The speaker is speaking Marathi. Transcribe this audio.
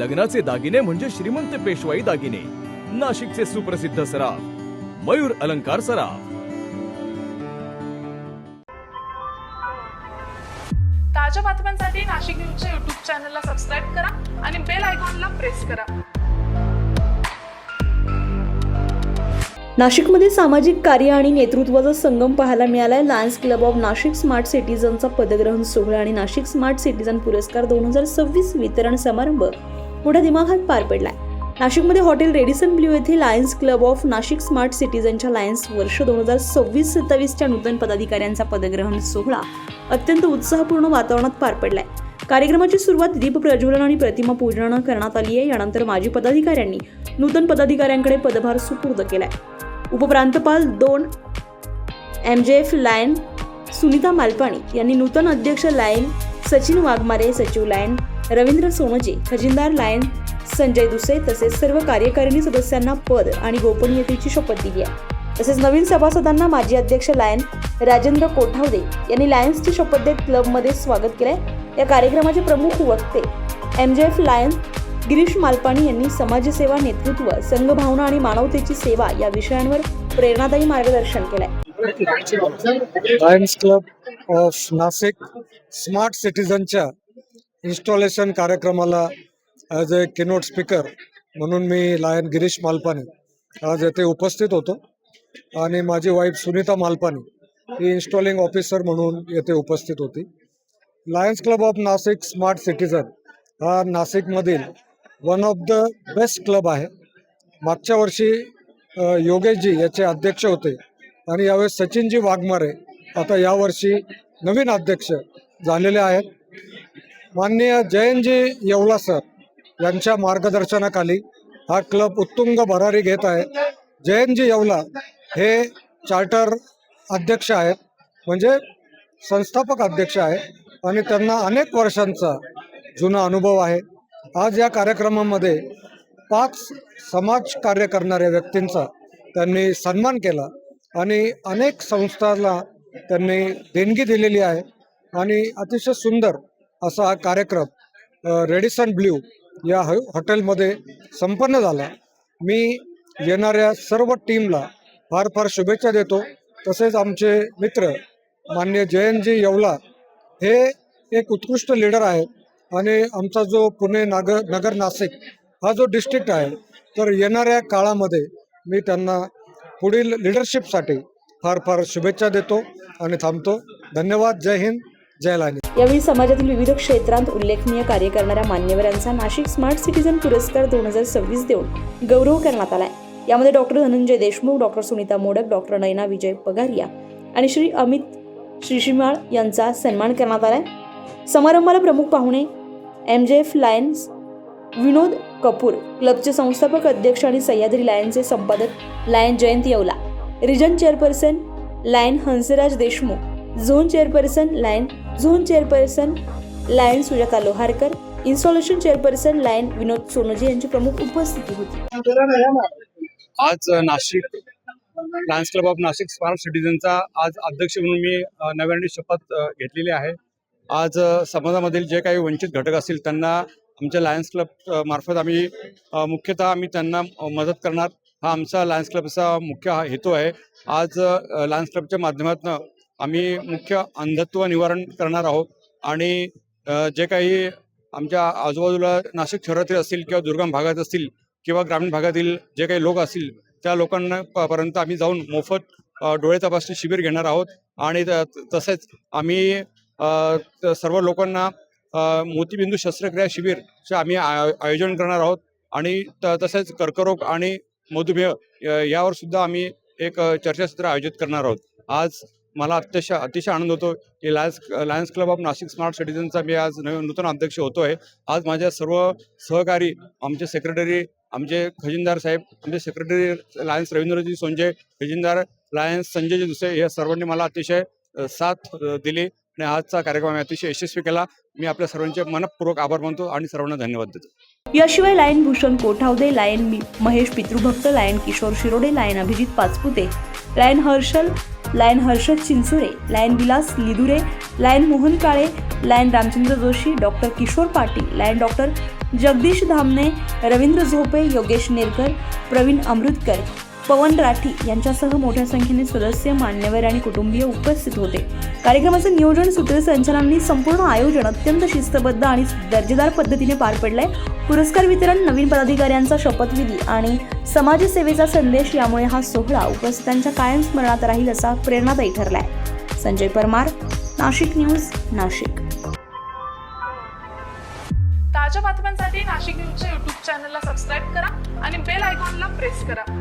लग्नाचे दागिने म्हणजे श्रीमंत पेशवाई दागिने. नाशिकचे सुप्रसिद्ध सराफ मयूर अलंकार सराफ. ताज्या बातम्यांसाठी नाशिक न्यूजच्या YouTube चॅनलला सबस्क्राईब करा आणि बेल आयकॉनला प्रेस करा. नाशिकमध्ये सामाजिक कार्य आणि नेतृत्वाचा संगम पाहायला मिळालाय. Lions club of Nashik smart सिटीजनचा पदग्रहण सोहळा आणि नाशिक स्मार्ट सिटीजन पुरस्कार 2026 वितरण समारंभ मोठ्या दिमाखात पार पडलाय. नाशिकमध्ये हॉटेल रेडिसन ब्ल्यू येथे lions club of Nashik smart सिटीजनच्या लायन्स वर्ष 2026-27च्या नूतन पदाधिकाऱ्यांचा पदग्रहण सोहळा अत्यंत उत्साहपूर्ण वातावरणात पार पडलाय. कार्यक्रमाची सुरुवात दीप प्रज्वलन आणि प्रतिमा पूजनानं करण्यात आली आहे. यानंतर माजी पदाधिकाऱ्यांनी नूतन पदाधिकाऱ्यांकडे पदभार सुपूर्द केलाय. उपप्रांतपाल 2 MJF लायन सुनीता मालपाणी यांनी नूतन अध्यक्ष लायन सचिन वाघमारे, सचिव lion Ravindra Sunjae, खजिनदार lion Sanjay दुसे तसेच सर्व कार्यकारिणी सदस्यांना पद आणि गोपनीयतेची शपथ दिली आहे. तसेच नवीन सभासदांना माजी अध्यक्ष लायन राजेंद्र कोठावदे यांनी लायन्सची शपथ देत क्लबमध्ये स्वागत केलंय. या कार्यक्रमाचे प्रमुख वक्ते MJF लायन गिरीश मालपाणी यांनी समाजसेवा, नेतृत्व, संघभावना आणि मानवतेची सेवा या विषयांवर प्रेरणादायी मार्गदर्शन केलंय. Lions club of Nashik smart सिटीजनच्या इन्स्टॉलेशन कार्यक्रमाला ॲज अ किनोट स्पीकर म्हणून मी लायन गिरीश मालपाणी आज येथे उपस्थित होतो आणि माझी वाईफ सुनीता मालपाणी ही इन्स्टॉलिंग ऑफिसर म्हणून येथे उपस्थित होती. Lions club of Nashik smart citizen हा नाशिकमधील one of the best club आहे. मागच्या वर्षी योगेशजी याचे अध्यक्ष होते आणि यावेळेस सचिनजी वाघमारे आता यावर्षी नवीन अध्यक्ष झालेले आहेत. माननीय जयंतजी येवला सर यांच्या मार्गदर्शनाखाली हा क्लब उत्तुंग भरारी घेत आहे. जयंतजी येवला हे चार्टर अध्यक्ष आहेत, म्हणजे संस्थापक अध्यक्ष आहेत आणि त्यांना अनेक वर्षांचा जुना अनुभव आहे. आज या कार्यक्रमामध्ये 5 समाज कार्य करणाऱ्या व्यक्तींचा त्यांनी सन्मान केला आणि अनेक संस्थांना त्यांनी देणगी दिलेली आहे आणि अतिशय सुंदर असा हा कार्यक्रम रेडिसन ब्ल्यू या हॉटेलमध्ये संपन्न झाला. मी येणाऱ्या सर्व टीमला फार फार शुभेच्छा देतो. तसेच आमचे मित्र माननीय जयंतजी येवला हे एक उत्कृष्ट लीडर आहेत आणि आमचा जो पुणे नगर नाशिक हा जो डिस्ट्रिक्ट आहे, तर येणाऱ्या काळामध्ये मी त्यांना पुढील लिडरशिपसाठी फार फार शुभेच्छा देतो आणि थांबतो. धन्यवाद. जय हिंद, जय लायनी. यावेळी समाजातील विविध क्षेत्रांत उल्लेखनीय कार्य करणाऱ्या मान्यवरांचा नाशिक स्मार्ट सिटीजन पुरस्कार 2026 देऊन गौरव करण्यात आलाय. यामध्ये doctor Dhananjay Deshmukh, doctor Sunita Modak, doctor Nayana Vijay Pagariya आणि श्री अमित श्रीशिमाळ यांचा सन्मान करण्यात आलाय. समारंभाला प्रमुख पाहुणे MJF लायन्स विनोद कपूर, क्लबचे संस्थापक अध्यक्ष आणि सह्याद्री लायनचे संपादक lion Jayant Yeola, region chairperson lion Hansraj Deshmukh, zone chairperson lion Sujata Loharkar, installation chairperson lion Vinod Sonje यांची प्रमुख उपस्थिती होती. आज Nashik lions club of Nashik smart सिटीजनचा आज अध्यक्ष म्हणून मी नव्याने शपथ घेतलेली आहे. आज समाजामधील जे काही वंचित घटक असतील त्यांना आमच्या लायन्स क्लब मार्फत आम्ही मुख्यतः त्यांना मदत करणार हा आमचा लायन्स क्लबचा मुख्य हेतू आहे. आज लायन्स क्लबच्या माध्यमातून आम्ही मुख्य अंधत्व निवारण करणार आहोत आणि जे काही आमच्या आजूबाजूला नाशिक शहरातील असतील किंवा दुर्गम भागात असतील किंवा ग्रामीण भागातील जे काही लोक असतील त्या लोकांना पर्यंत आम्ही जाऊन मोफत डोळे तपासणी शिबिर घेणार आहोत आणि तसेच आम्ही सर्व लोकांना मोतीबिंदू शस्त्रक्रिया शिबिरचे आम्ही आयोजन करणार आहोत आणि तसेच कर्करोग आणि मधुमेह यावर सुद्धा आम्ही एक चर्चासत्र आयोजित करणार आहोत. आज मला अतिशय आनंद होतो की lions club of Nashik smart सिटीजनचा मी आज नूतन अध्यक्ष होतो आहे. आज माझ्या सर्व सहकारी, आमचे सेक्रेटरी, आमचे खजिनदार साहेब, आमचे secretary Lions Ravindraji Sunjae, खजिनदार Lions Sanjayji दुसे या सर्वांनी मला अतिशय साथ दिली आणि आजचा कार्यक्रम अतिशय यशस्वी केला. मी आपल्या सर्वांचे मनपूर्वक आभार मानतो आणि सर्वांना धन्यवाद देतो. याशिवाय lion Bhushan Kothavade, lion Mahesh Pitrubhakt, lion Kishor Shirode, lion Abhijit Pachpute, lion Harshad Chinchore, lion Vilas Lidure, lion Mohan Kale, lion Ramchandra Joshi, doctor Kishor Patil, lion doctor Jagdish Dhamane, Ravindra Zope, Yogesh Nerkar, Pravin Amrutkar, Pavan Rathi यांच्यासह मोठ्या संख्येने सदस्य, मान्यवर आणि कुटुंबीय उपस्थित होते. कार्यक्रमाचे नियोजन, सूत्रसंचालनांनी संपूर्ण आयोजन अत्यंत शिस्तबद्ध आणि दर्जेदार पद्धतीने पार पडले. पुरस्कार वितरण, नवीन पदाधिकाऱ्यांचा शपथविधी आणि समाजसेवेचा संदेश यामुळे हा सोहळा उपस्थितांच्या कायम स्मरणात राहील असा प्रेरणादायी ठरलाय. संजय परमार, नाशिक न्यूज, नाशिक. ताज्या बातम्यांसाठी नाशिक न्यूजच्या यूट्यूब चॅनलला सबस्क्राईब करा आणि बेल आयकॉनला प्रेस करा.